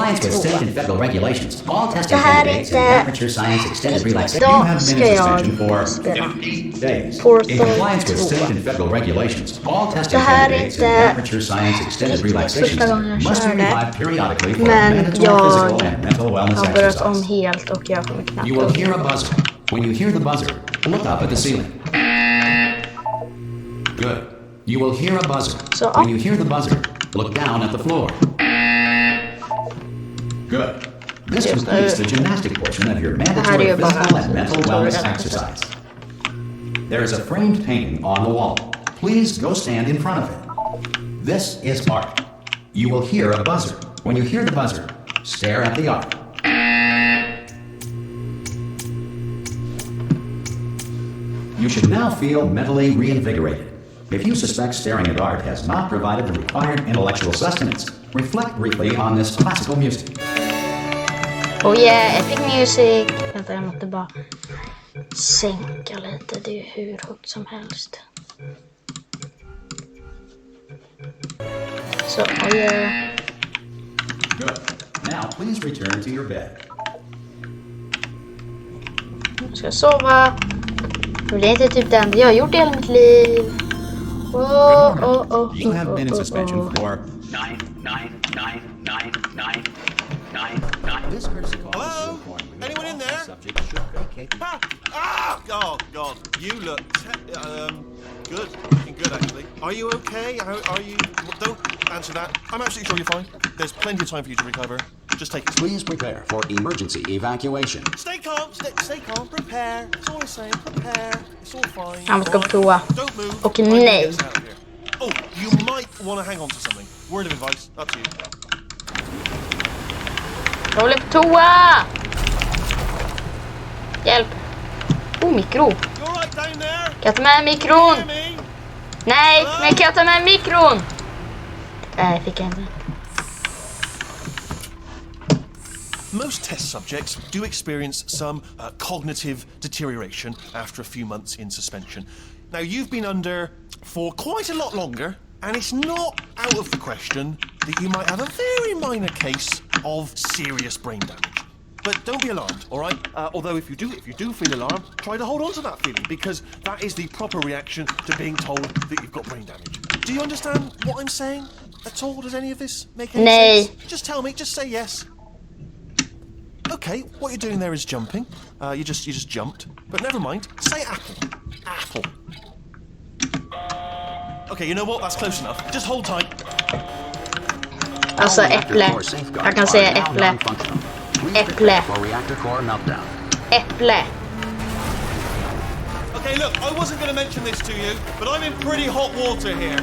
compliance with state and federal regulations, all testing Det här är candidates in inte- Aperture Science Extended Relaxation. Då You have ska been in jag suspension for spela 50 days. Forza In compliance with 2. state and federal regulations, all testing Det här är candidates in inte Aperture Science Extended första Relaxations gången jag must kör be det. revived periodically for Men mandatory jag physical and mental wellness har börjat om exercise. helt och jag kommer knappt You will upp. hear a buzzer. When you hear the buzzer, look up at the ceiling. Good. You will hear a buzzer. So, when you hear the buzzer, look down at the floor. Good. This completes the gymnastic portion of your mandatory ju bara physical and mental wellness tutorial. exercise. There is a framed painting on the wall. Please go stand in front of it. This is art. You will hear a buzzer. When you hear the buzzer, stare at the art. You should now feel mentally reinvigorated. If you suspect staring at art has not provided the required intellectual sustenance, reflect briefly on this classical music. Oh yeah, epic music. Vänta, jag måste bara sänka lite. Det är ju hur högt som helst. Så, oh yeah. Good. Now please return to your bed. Jag ska sova. Men det är inte typ det enda jag har gjort i hela mitt liv. You have been in suspension for 9. This courtesy call is Hello? to inform you that Anyone in all there? subjects should vacate. Oh God, you look good. Looking good, actually. Are you okay? Are you? Don't answer that. I'm absolutely sure you're fine. There's plenty of time for you to recover. Just take it. Please prepare for emergency evacuation. Stay calm. Stay calm. Prepare. That's all I'm saying. Prepare. It's all fine. Han ska på Alright? toa. Don't move. Och I'm gonna nej. get us out of here. Oh, you might want to hang on to something. Word of advice. Up to you. Jag håller på toa! Hjälp! Oh, mikro. You all right down there? Kan jag ta med mikron? Hear me? Nej, men kan jag ta med mikron? Nej, fick jag inte. Most test subjects do experience some cognitive deterioration after a few months in suspension. Now, you've been under for quite a lot longer, and it's not out of the question that you might have a very minor case of serious brain damage. But don't be alarmed, all right? Although if you do feel alarmed, try to hold on to that feeling, because that is the proper reaction to being told that you've got brain damage. Do you understand what I'm saying at all? Does any of this make any Nej. sense? Just tell me. Just say yes. Okay, what you're doing there is jumping. You just jumped. But never mind. Say apple. Apple. Okay, you know what? That's close enough. Just hold tight. Alltså äpple. Jag kan säga äpple. Äpple. Äpple. Okay, look, I wasn't going to mention this to you, but I'm in pretty hot water here.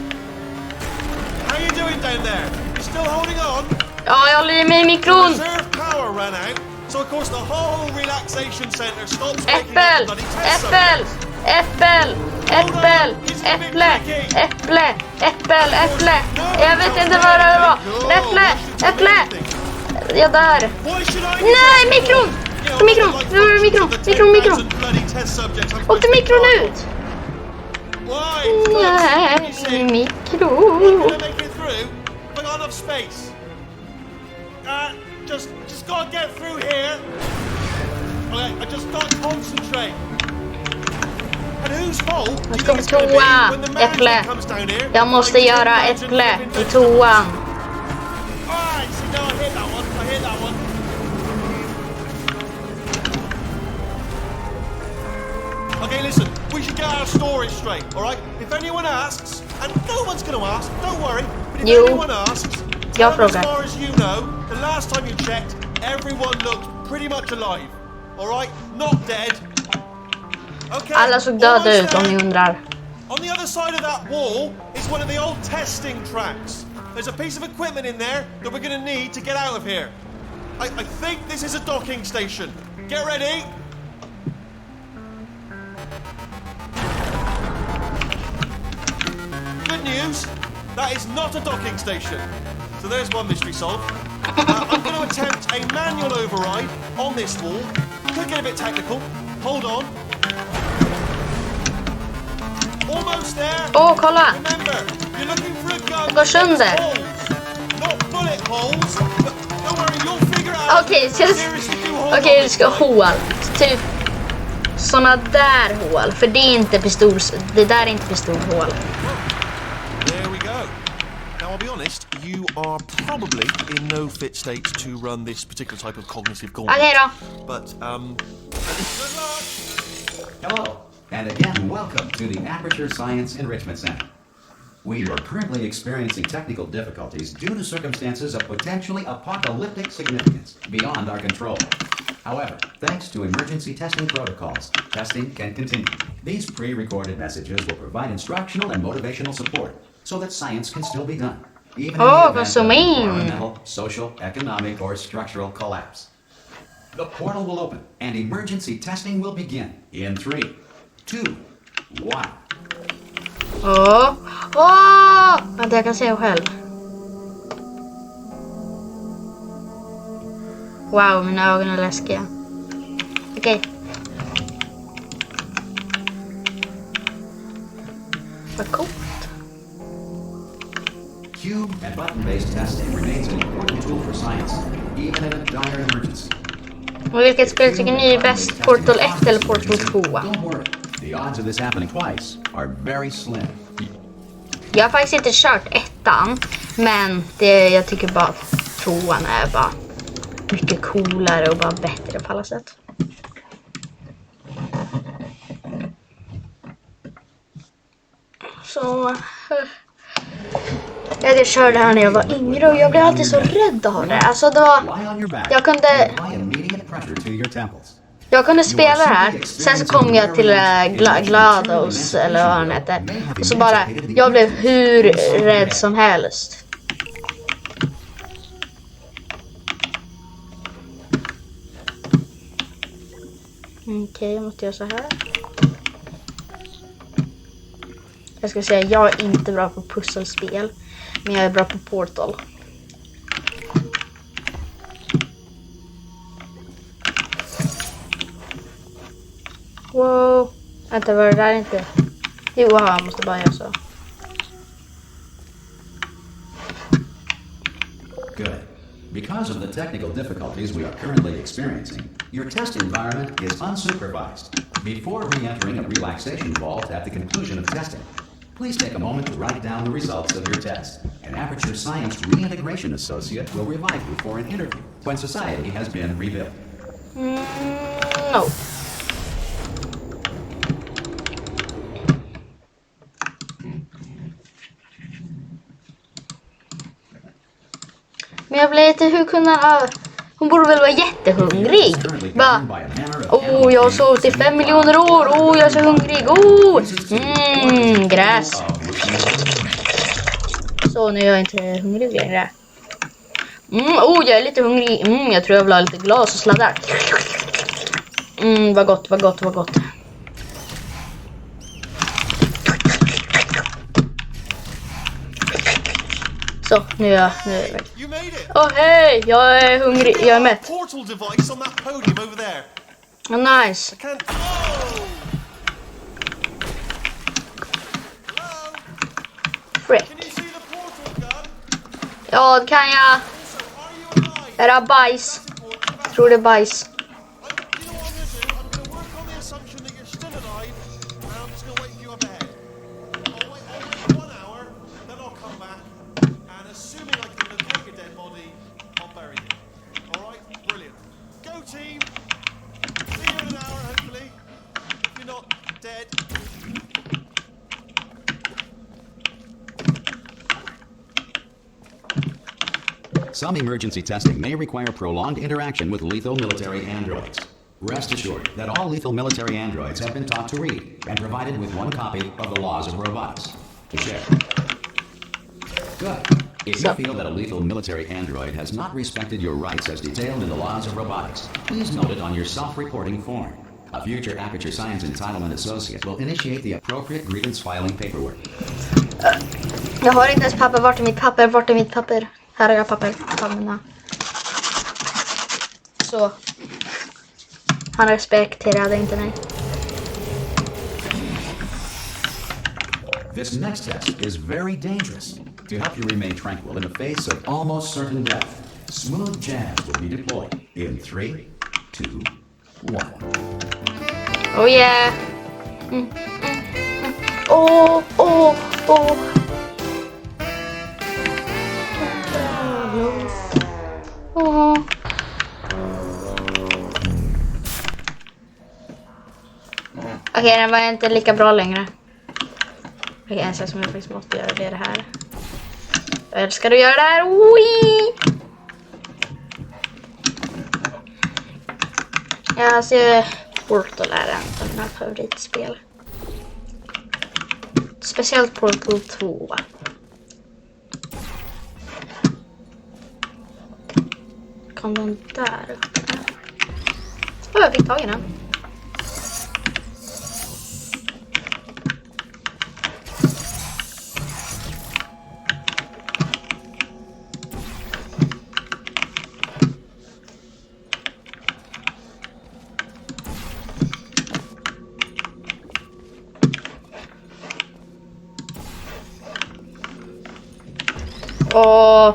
How you doing down there? You still holding on? Ja, jag håller i mig mikron. Reserve power ran out, so of course the whole relaxation center stops making Äppel. its bloody test Äppel. subjects. Äppel. Äppel. Äpple. Äpple. Äppel. Äpple. Jag vet inte vad det var. Äpple. Äpple. Jag dör. Why should I? Nej, mikron. Mikron. Nu är det mikron. Mikron. Åkte mikron ut? Why? Nej, mikron. Gonna make it through? I got enough space. Just gotta get through here. Okay, I just gotta concentrate. And whose fault? Jag ska på toa. Äpple. Jag måste göra äpple i toan. Alright, see now I hit that one. I hit that one. Okay, listen, we should get our story straight, alright? If anyone asks, and no one's gonna ask, don't worry, but if You. anyone asks, Jag tell them as frågar. far as you know, the last time you checked, everyone looked pretty much alive. Alright? Not dead. Okay. Alla såg döda almost ut om there. ni undrar. On the other side of that wall is one of the old testing tracks. There's a piece of equipment in there that we're going to need to get out of here. I think this is a docking station. Get ready. Good news, that is not a docking station. So there's one mystery solved. I'm going to attempt a manual override on this wall. Could get a bit technical. Hold on. Almost there. Åh, kolla! Remember, you're looking for a gun Det går sönder. holes, not bullet holes. But don't worry, you'll Okej, okej, du ska ha hål. Typ såna där hål. För det är inte det där är inte pistolhål. There we go. Now, I'll be honest, you are probably in no fit state to run this particular type of cognitive gauntlet. Okej då. But, good luck! Hello, and again, welcome to the Aperture Science Enrichment Center. We are currently experiencing technical difficulties due to circumstances of potentially apocalyptic significance beyond our control. However, thanks to emergency testing protocols, testing can continue. These pre-recorded messages will provide instructional and motivational support so that science can still be done, even in the event vad så of mean. environmental, social, economic, or structural collapse. The portal will open and emergency testing will begin in 3, 2, 1. Vänta, jag kan se själv. Wow, mina ögon är läskiga. Okej. Vad coolt. Cube and button-based testing remains an important tool for science, even in a dire emergency. Och vilket spel tycker ni är bäst? Portal 1 eller Portal 2? Don't worry, the odds of this happening twice are very slim. Jag har faktiskt inte kört ettan, men jag tycker bara att tvåan är bara mycket coolare och bara bättre på alla sätt. Så jag körde här när jag var yngre och jag blev alltid så rädd av det. Alltså det var, jag kunde spela det här, sen så kom jag till GLaDOS eller vad han hette. Och så bara, jag blev hur rädd som helst. Okej, jag måste göra så här. Jag ska säga, jag är inte bra på pusselspel, men jag är bra på Portal. Wow. Vänta, var det där inte? Jo, jag måste bara göra så. Good. Because of the technical difficulties we are currently experiencing, your test environment is unsupervised. Before re-entering a relaxation vault at the conclusion of testing, please take a moment to write down the results of your test. An Aperture Science Reintegration Associate will revive you for an interview when society has been rebuilt. No. Men jag blir lite, hur kunde hon borde väl vara jättehungrig. Bara, jag har sovit i 5 miljoner år. Jag är så hungrig. Gräs. Så nu är jag inte hungrig längre. Jag är lite hungrig. Jag tror jag vill ha lite glas och sladdar. Vad gott, vad gott, vad gott. Så, nu är jag hej, jag är hungrig, jag är mätt. Nice. Frick. Ja, det kan jag. Är det bajs? Jag tror det är bajs. Some emergency testing may require prolonged interaction with lethal military androids. Rest assured that all lethal military androids have been taught to read and provided with one copy of the laws of robotics to share. Good. If you feel that a lethal military android has not respected your rights as detailed in the laws of robotics, please note it on your self-reporting form. A future Aperture Science Entitlement Associate will initiate the appropriate grievance filing paperwork. Jag har inte ens papper. Vart är mitt papper? Vart är mitt papper? Här har jag papper. Så. Han respekterade inte mig. This next test is very dangerous. To help you remain tranquil in the face of almost certain death, Smooth jazz will be deployed in 3, 2, 1. Oh yeah. Oh, oh, oh. Oh. Okej, den var inte lika bra längre. Okej, en sak som jag faktiskt måste göra, det är det här. Jag älskar att göra det här. Wii! Jag ser Portal är en av mina favoritspel. Speciellt Portal 2. Kom den där uppe? Jag fick tag i den. Åh,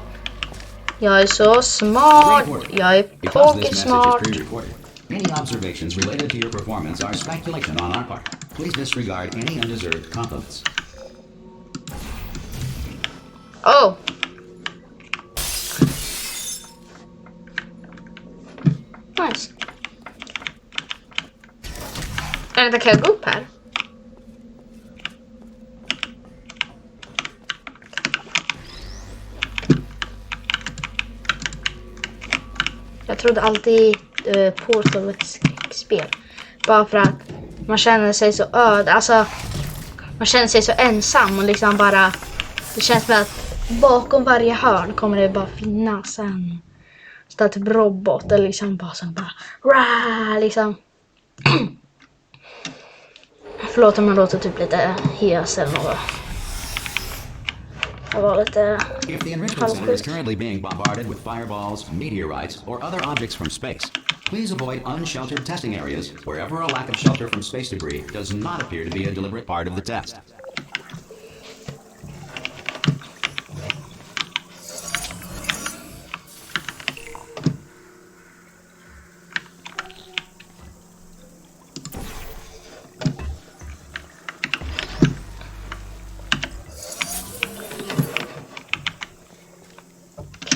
jag är så smart. Jag är Because this message pokesmart. is pre-recorded, any observations related to your performance are speculation on our part. Please disregard any undeserved compliments. Oh. Nice. Vänta, kan jag gå upp här? Jag trodde alltid Portal var ett skräckspel. Bara för att man känner sig så öd. Alltså, man känner sig så ensam och liksom bara... Det känns som att bakom varje hörn kommer det bara finnas en typ robot. Eller liksom bara som bara... Rah, liksom. Förlåt om man låter typ lite hes eller något. Jag var lite... If the enrichment center is currently being bombarded with fireballs, meteorites, or other objects from space, please avoid unsheltered testing areas wherever a lack of shelter from space debris does not appear to be a deliberate part of the test.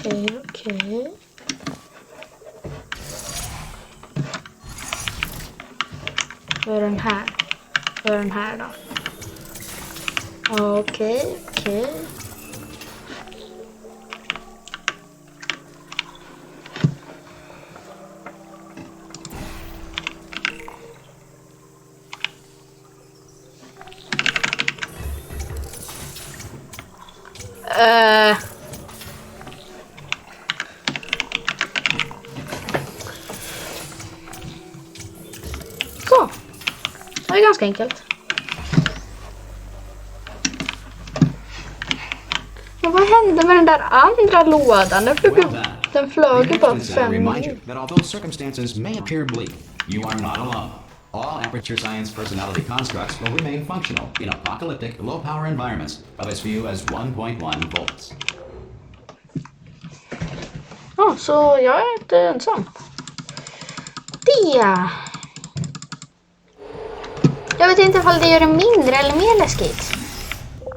Okej. Vad är den här? Vad är den här då? Okej. Så. Det är ganska enkelt. Men vad hände med den där andra lådan? Den flög bara 5 minuter. That although circumstances may appear bleak, you are not alone. All Aperture Science personality constructs will remain functional in apocalyptic, low-power environments of as few as 1.1 volts. Ja, så jag är inte ensam. Det. Jag vet inte ifall det gör det mindre eller mer läskigt.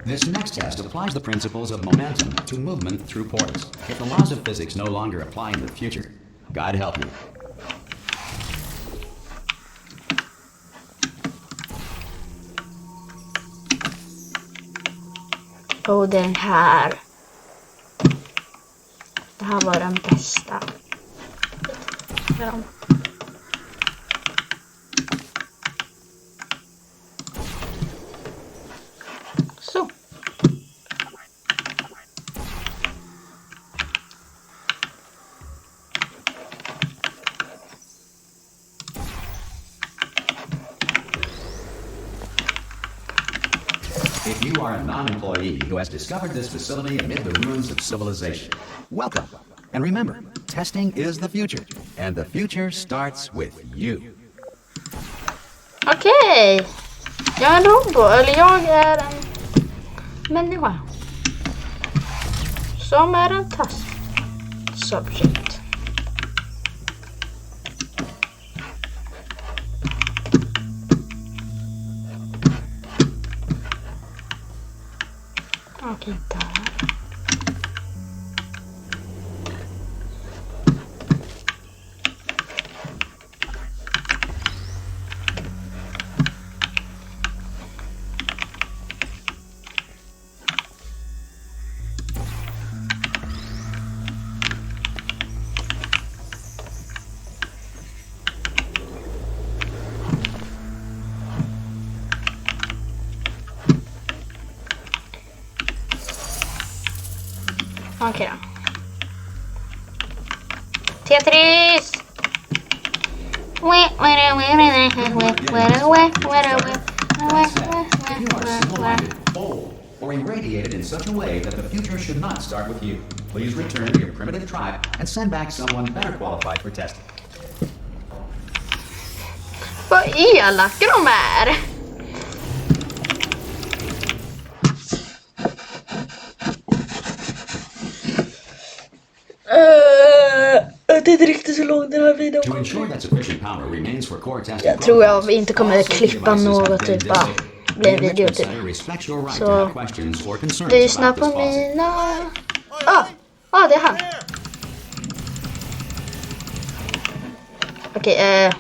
This next test applies the principles of momentum to movement through portals. If the laws of physics no longer apply in the future, God help you. Och den här. Det här var den bästa. Ja. Så. If you are a non-employee who has discovered this facility amid the ruins of civilization, welcome. And remember, testing is the future, and the future starts with you. Okej. Jag är en robot, eller jag är en människa. Som är en test subject. Okej, där. Okej då. Tetris! You are single-minded, bold, or irradiated in such a way that the future should not start with you. Please return to your primitive tribe and send back someone better qualified for testing. Vad elaka de är! Det är inte riktigt så lång den här videon. To ensure that sufficient power remains for core testing, Jag tror jag inte kommer klippa något typ bara bli en video typ. Så lyssna på mina... det är han. Okej, här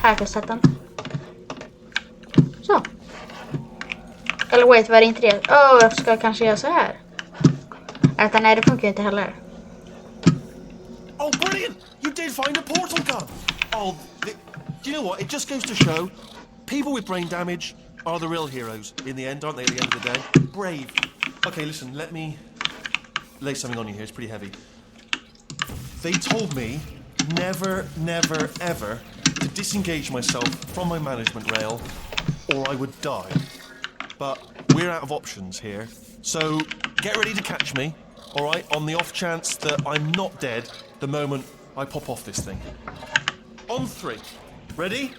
kan jag sätta den. Så. Eller wait, var det inte det? Jag ska kanske göra så här. Vänta, nej det funkar inte heller. Oh, brilliant! You did find a portal gun! Oh, do you know what? It just goes to show people with brain damage are the real heroes in the end, aren't they, at the end of the day? Brave. Okay, listen, let me lay something on you here. It's pretty heavy. They told me never, never, ever to disengage myself from my management rail or I would die. But we're out of options here. So get ready to catch me, all right, on the off chance that I'm not dead the moment I pop off this thing. On 3. Ready?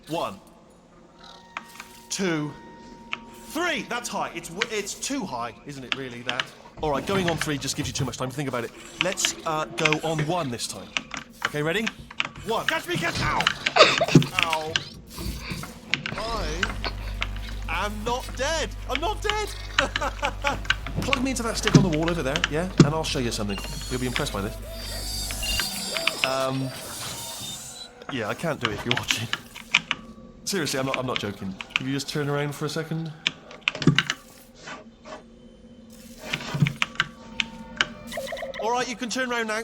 1, 2, 3. That's high. It's too high, isn't it, really, that? All right, going on 3 just gives you too much time to think about it. Let's go on 1 this time. Okay, ready? 1. Catch me, catch! Ow! Ow. I am not dead. I'm not dead. Plug me into that stick on the wall over there, yeah? And I'll show you something. You'll be impressed by this. Yeah, I can't do it if you're watching. Seriously, I'm not joking. Can you just turn around for a second? All right, you can turn around now.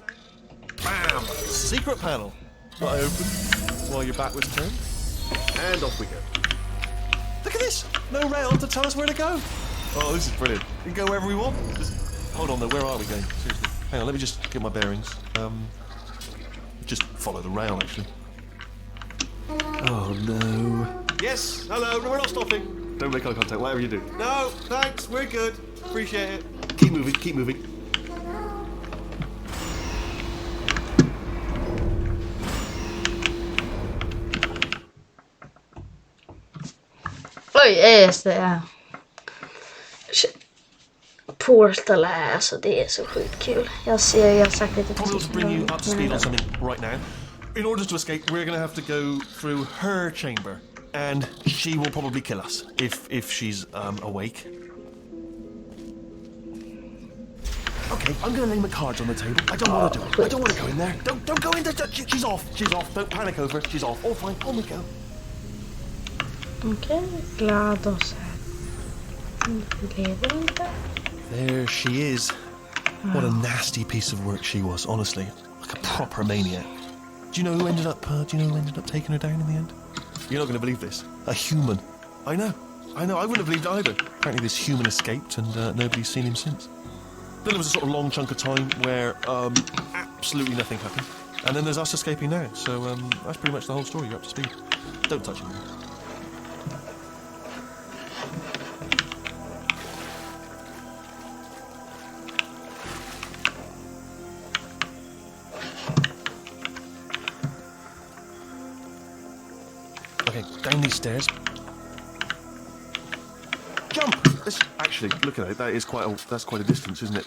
Bam! Secret panel. That I opened while your back was turned. And off we go. Look at this! No rail to tell us where to go. Oh, this is brilliant. We can go wherever we want. Just, hold on though, where are we going? Seriously. Hang on, let me just get my bearings. Just follow the rail, actually. Oh no. Yes, hello, no, we're not stopping. Don't make eye contact, whatever you do. No, thanks, we're good. Appreciate it. Keep moving, keep moving. Oj, just det. Portal är, alltså det är så sjukt kul. Jag har sagt lite Tommy will bring you up to speed on something right now. In order to escape, we're going to have to go through her chamber. And she will probably kill us if she's awake. Okay, I'm going to lay my cards on the table. I don't want to do it. I don't want to go in there. Don't go in there. She's off. She's off. Don't panic over. She's off. All fine. On we go. Okej, glad och så. Lever inte. There she is. What a nasty piece of work she was, honestly. Like a proper maniac. Do you know who ended up taking her down in the end? You're not going to believe this. A human. I know. I wouldn't have believed either. Apparently this human escaped and nobody's seen him since. Then there was a sort of long chunk of time where absolutely nothing happened. And then there's us escaping now. So that's pretty much the whole story. You're up to speed. Don't touch him. Okay, down these stairs. Jump! Actually, look at it. That's quite a distance, isn't it?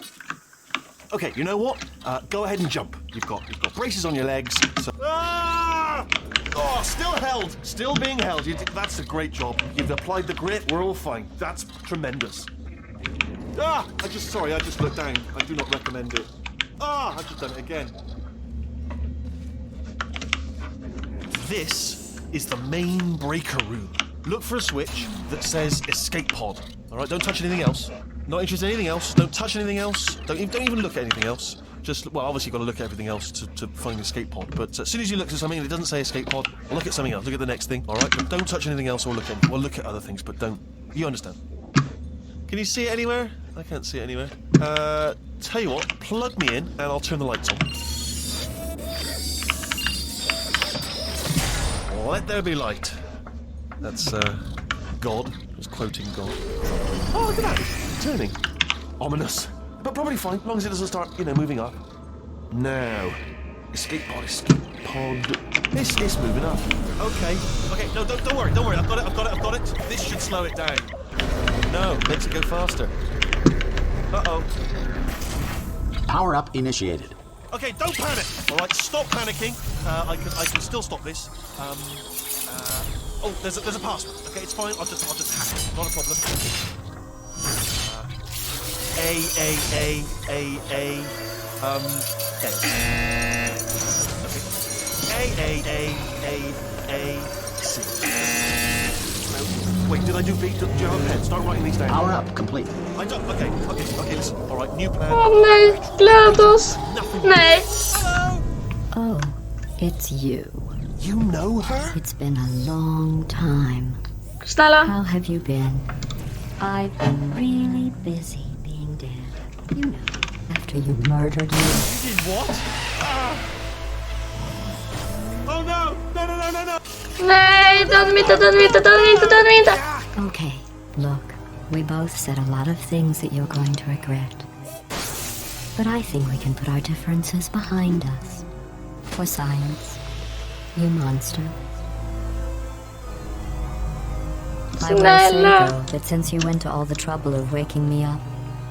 Okay, you know what? Go ahead and jump. You've got braces on your legs. So... Ah! Oh, still held. Still being held. That's a great job. You've applied the grit. We're all fine. That's tremendous. Sorry, I just looked down. I do not recommend it. I've just done it again. This is the main breaker room. Look for a switch that says escape pod. All right, don't touch anything else. Not interested in anything else. Don't touch anything else. Don't even look at anything else. Just, well, obviously you've got to look at everything else to find the escape pod. But as soon as you look at something and it doesn't say escape pod, look at something else. Look at the next thing. All right, but don't touch anything else or look at other things. But don't. You understand? Can you see it anywhere? I can't see it anywhere. Tell you what, plug me in and I'll turn the lights on. Let there be light. That's God. Just quoting God. Oh, look at that! It's turning. Ominous. But probably fine, as long as it doesn't start, moving up. Now. Escape pod. It's moving up. Okay, no, don't worry. I've got it. This should slow it down. No, makes it go faster. Uh-oh. Power up initiated. Okay, don't panic. All right, stop panicking. I can still stop this. There's a password. Okay, it's fine. I'll just hack it. Not a problem. C. Wait, did I do B? Do you have a pen? Start writing these down. Power up complete. I don't. Okay, listen. All right, new plan. Nej, GLaDOS. Nej. Hello. Oh, it's you. You know her? It's been a long time. Snälla. How have you been? I've been really busy being dead. You know, after you murdered me. You did what? Oh no! No! Nej, döda mig inte. Okay, look, we both said a lot of things that you're going to regret. But I think we can put our differences behind us. For science, you monster. I will say, though, that since you went to all the trouble of waking me up,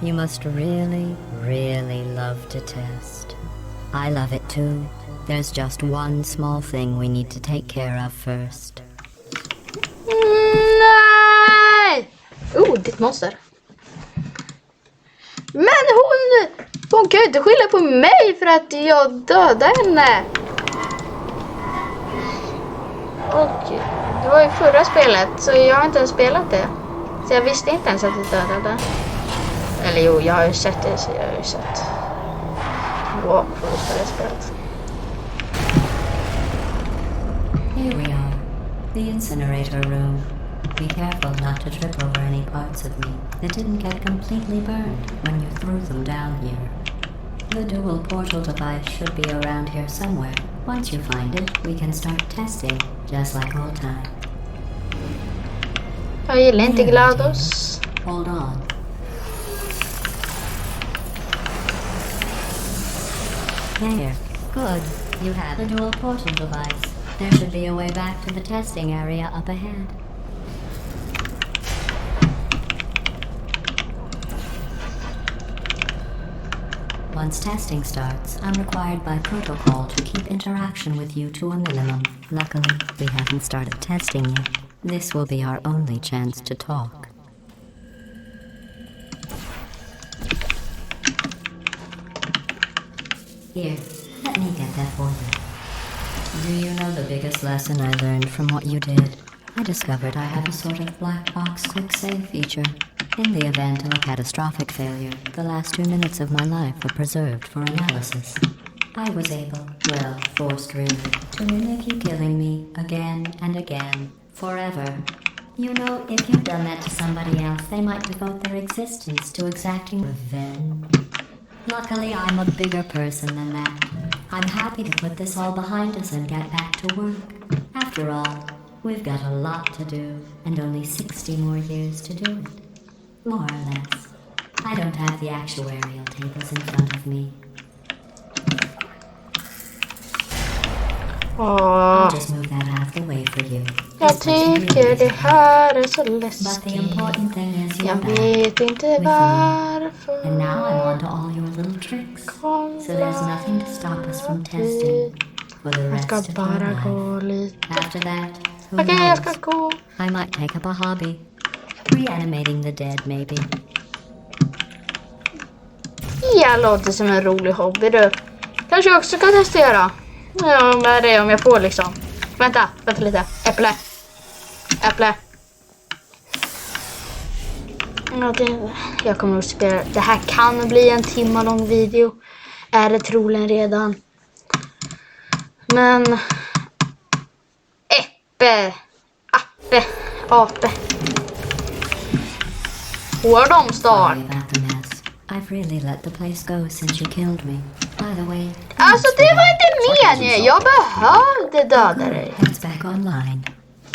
you must really, really love to test. I love it too. There's just one small thing we need to take care of first. Nej! Ditt monster. Men hon kan ju inte skylla på mig för att jag dödade henne. Och det var ju förra spelet, så jag har inte ens spelat det. Så jag visste inte ens att jag dödade. Eller jo, jag har ju sett det, så jag har ju sett walkthroughs på det spelet. Here we are, the incinerator room. Be careful not to trip over any parts of me that didn't get completely burned when you threw them down here. The dual portal device should be around here somewhere. Once you find it, we can start testing, just like old time. Jag gillar inte GLaDOS. Hold on. There. Good. You have the dual portal device. There should be a way back to the testing area up ahead. Once testing starts, I'm required by protocol to keep interaction with you to a minimum. Luckily, we haven't started testing yet. This will be our only chance to talk. Here, let me get that for you. Do you know the biggest lesson I learned from what you did? I discovered I have a sort of black box quick save feature. In the event of a catastrophic failure, the last 2 minutes of my life were preserved for analysis. I was able, well, forced really, to mimic you killing me again and again, forever. You know, if you've done that to somebody else, they might devote their existence to exacting revenge. Luckily, I'm a bigger person than that. I'm happy to put this all behind us and get back to work. After all, we've got a lot to do, and only 60 more years to do it. More or less. I don't have the actuarial tables in front of me. I'll just move that out of the way for you. Jag tycker det här är så But the läskigt. important thing is you're Jag back vet inte with me. varför. And now I'm on to all your little tricks. So there's nothing to stop us from testing for the Jag rest ska of your bara life. gå lite. After that, who Okej, jag knows? ska gå. I might take up a hobby. Reanimating the dead, maybe. här låter som en rolig hobby du. Kanske jag också kan testera. Ja, med det om jag får liksom. Vänta lite. Äpple. Ja, jag kommer att spela. Det här kan bli en timma lång video. Är det troligen redan. Men ape. Hård Sorry omstart. about the mess. I've really let the place go since you killed me. By the way, Alltså det var inte meningen. Jag behövde döda dig. heads back online.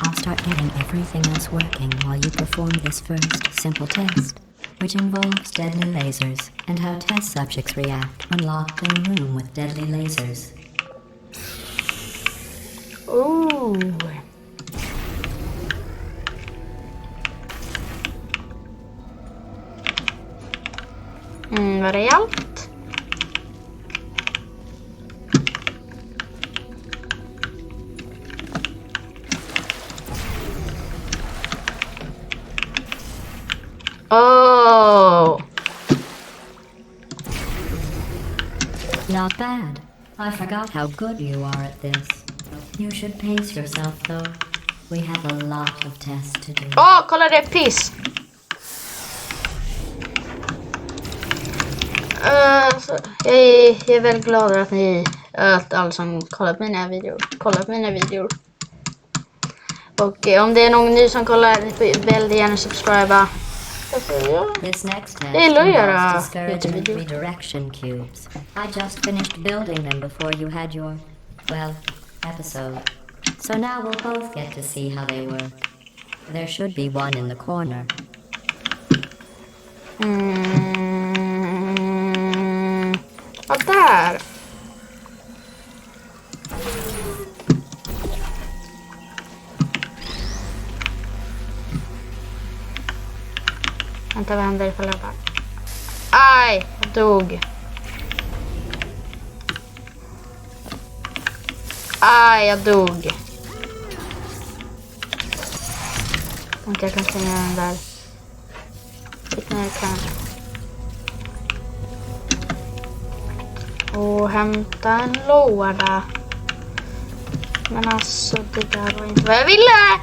I'll start getting everything else working while you perform this first simple test, which involves deadly lasers and how test subjects react when locked in a room with deadly lasers. Ooh. Var det allt? Oh. Not bad. I forgot how good you are at this. You should pace yourself though. We have a lot of tests to do. Kolla det är piss. Jag är väldigt glad att ni alla som kollat mina videor. Och om det är någon ny som kollar, ni får väldigt gärna subscriba. This next test Hey, Loya, involves discouragement YouTube video. redirection cubes. I just finished building them before you had your, well, episode. So now we'll both get to see how they work. There should be one in the corner. Ja, där. Vänta, vad händer ifall jag bara... Aj, jag dog. Jag dog. Okej, jag kan stänga den där. Lite när jag kan. Och hämta en låda. Men alltså, det där var inte vad jag ville!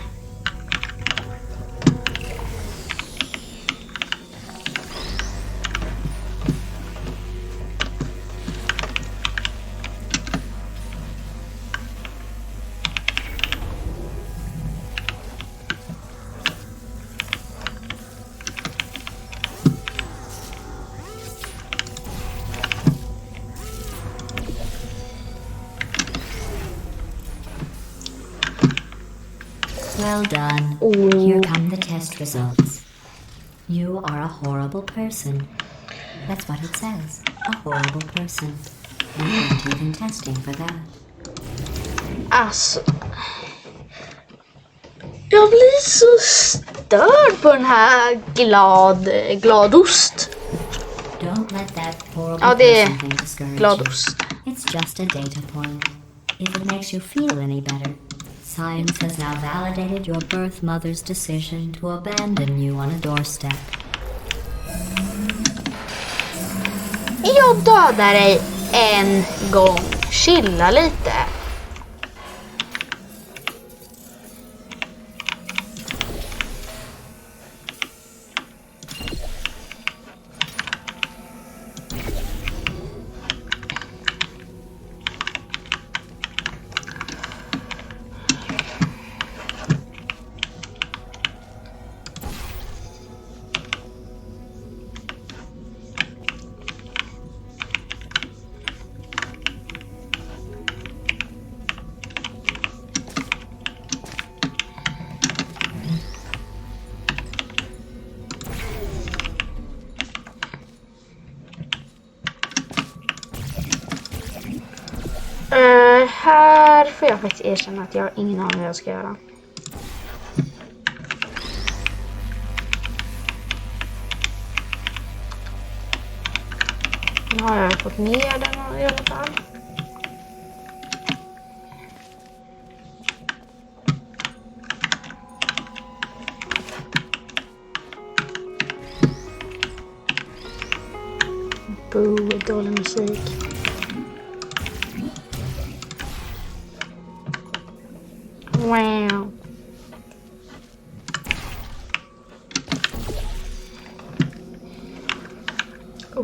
Well done. Ooh. Here come the test results. You are a horrible person. That's what it says. A horrible person. We weren't even testing for that. Alltså. Jag blir så störd på den här gladost. Don't let that horrible Ja, det är person thing discourage you. gladost. It's just a data point. If it makes you feel any better, science has now validated your birth mother's decision to abandon you on a doorstep. Jag dödar dig en gång. Chilla lite. Här får jag faktiskt erkänna att jag har ingen aning vad jag ska göra. Nu har jag fått ner den i alla fall. Dålig musik. Wow.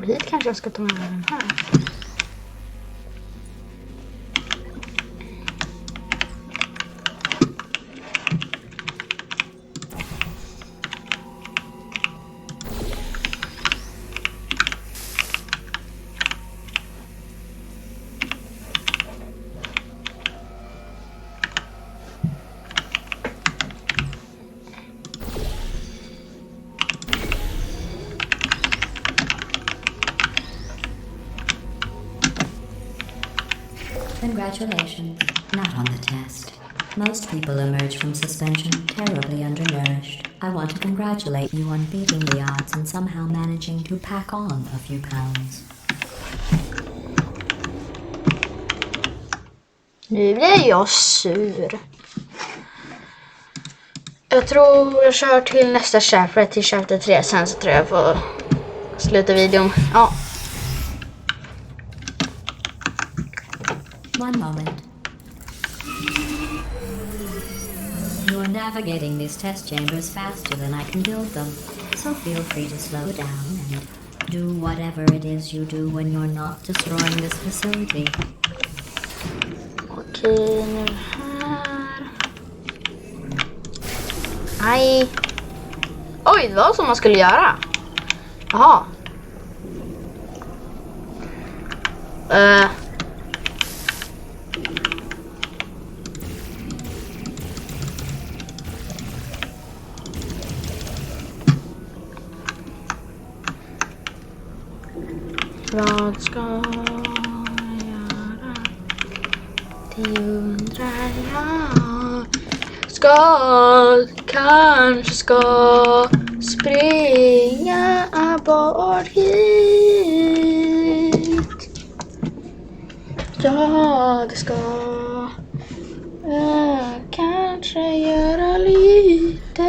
Hit kanske jag ska ta med den här. Congratulations. Not on the test. Most people emerge from suspension terribly undernourished. I want to congratulate you on beating the odds and somehow managing to pack on a few pounds. Nu blir jag sur. Jag tror jag kör till nästa chapter, till chapter 3. Sen så tror jag får sluta videon. Ja. One moment. You are navigating these test chambers faster than I can build them, so feel free to slow down and do whatever it is you do when you're not destroying this facility. Okej, nu här. Nej. Oj, det var så man skulle göra. Jaha. Vad ska jag göra? Det undrar jag. Kanske ska springa bort hit. Jag ska kanske göra lite.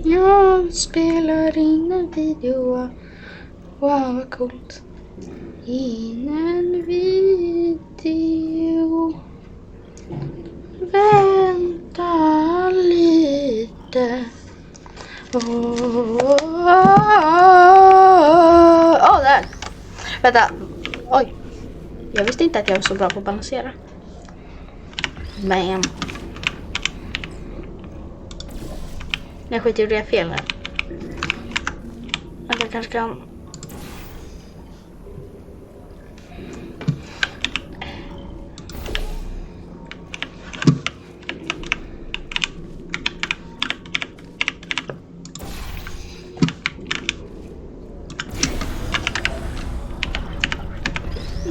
Jag spelar in en video. Wow, vad coolt. In en video. Vänta lite. Där. Vänta. Oj. Jag visste inte att jag var så bra på att balansera. Bam. Jag skiter gjorde jag fel nu. Jag kanske kan...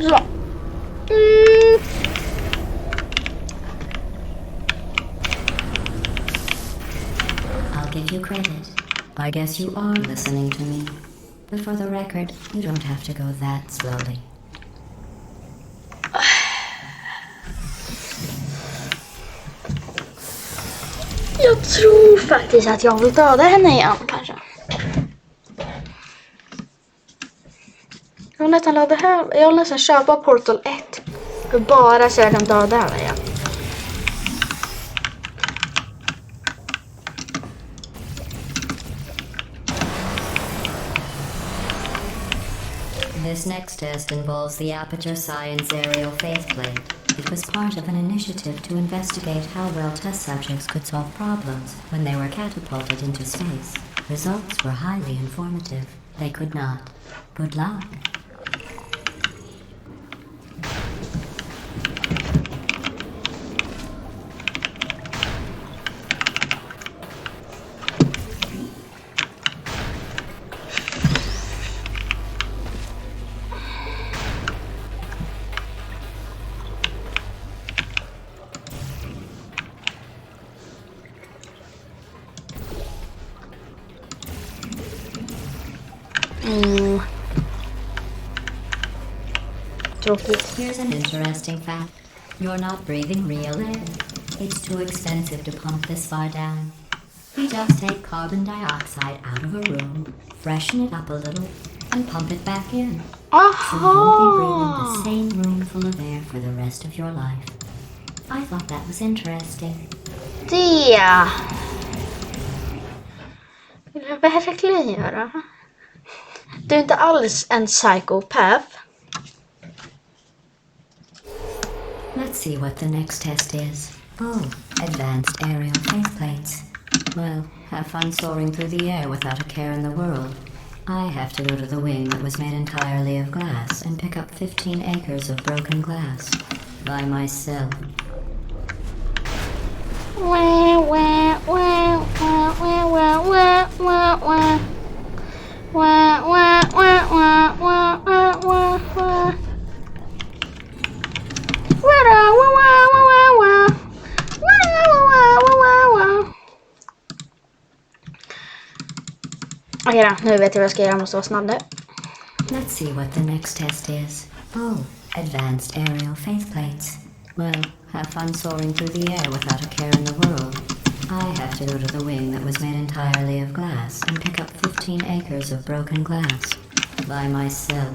Så. I'll give you credit. I guess you are listening to me. But for the record, you don't have to go that slowly. Jag tror faktiskt att jag vill döda henne igen, kanske. Jag vill nästan köpa Portal 1. För bara så jag kan döda henne igen. This next test involves the Aperture Science Aerial Faceplate. It was part of an initiative to investigate how well test subjects could solve problems when they were catapulted into space. Results were highly informative. They could not. Good luck. tråkigt. Here's an interesting fact. You're not breathing real air. It's too expensive to pump this far down. We just take carbon dioxide out of a room, freshen it up a little, and pump it back in. So you'll be breathing the Aha! same room full of air for the rest of your life. I thought that was interesting. Det vill jag verkligen göra. Du är inte alls en psychopath. Let's see what the next test is. Oh, advanced aerial faceplates. Well, have fun soaring through the air without a care in the world. I have to go to the wing that was made entirely of glass and pick up 15 acres of broken glass. By myself. Wah, wah, wah, wah, wah, wah, wah, wah, wah. Wah, wah, wah, wah, wah, wah, wah, wah. Wah, wah, wah, wah, wah. Wah, wah, wah, wah, wah. Okej då, nu vet jag vad jag ska göra, jag måste vara snabb nu. Let's see what the next test is. Oh, advanced aerial faceplates. Well, have fun soaring through the air without a care in the world. I have to go to the wing that was made entirely of glass and pick up 15 acres of broken glass. By myself.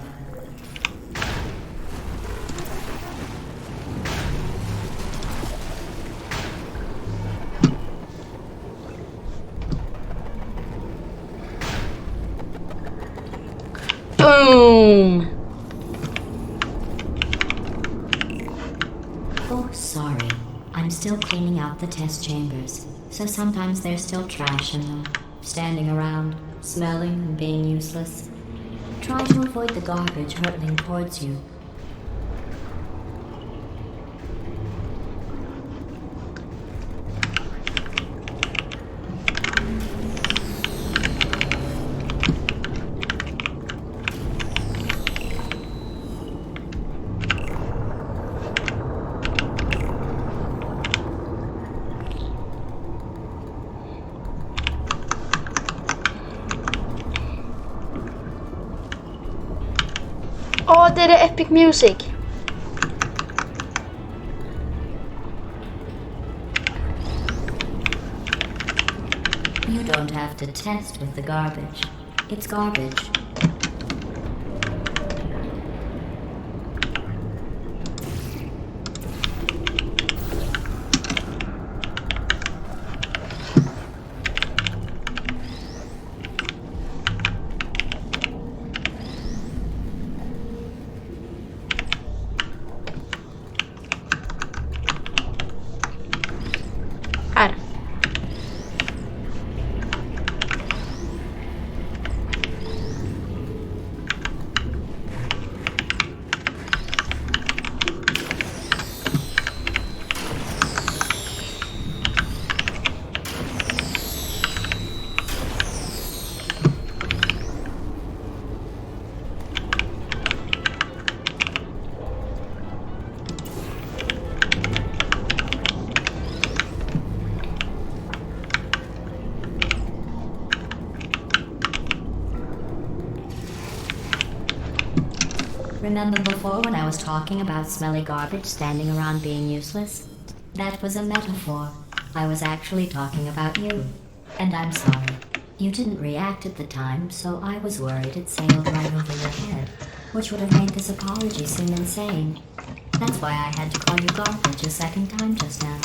Boom! Oh, sorry. I'm still cleaning out the test chambers, so sometimes there's still trash in them, standing around, smelling and being useless. Try to avoid the garbage hurtling towards you. Åh, det är det Epic Music. You don't have to test with the garbage. It's garbage. Här. Remember before when I was talking about smelly garbage standing around being useless? That was a metaphor. I was actually talking about you. And I'm sorry. You didn't react at the time, so I was worried it sailed right over your head, which would have made this apology seem insane. That's why I had to call you garbage a second time just now.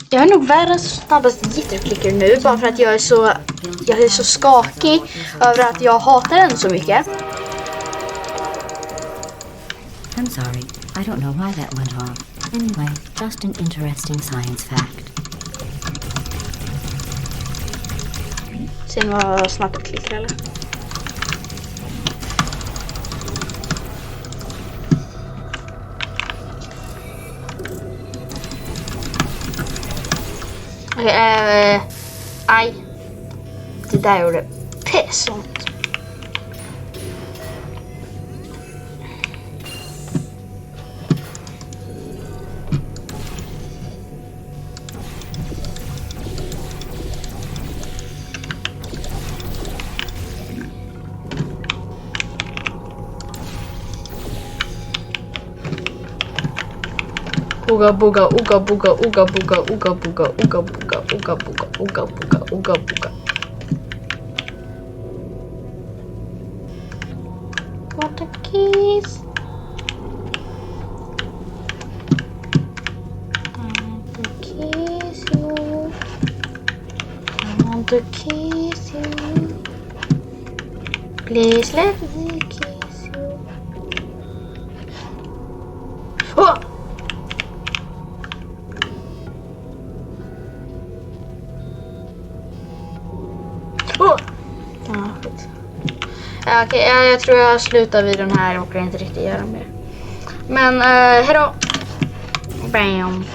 Jag är nog världens snabbaste jitterklicker nu bara för att jag är så skakig över att jag hatar den så mycket. I'm sorry. I don't know why that went off. Anyway, just an interesting science fact. Sen var snabbt jag klickar eller? Okej, aj. Det där gjorde piss ont. Ooga booga, ooga booga, ooga booga, ooga booga, ooga booga, ooga booga, ooga booga, ooga booga. Want the keys? I want to kiss you. Please let me kiss you. Oh! Oh! Ah, skit. Okej, jag tror jag slutar videon här och kan inte riktigt göra mer. Men hejdå. Bam.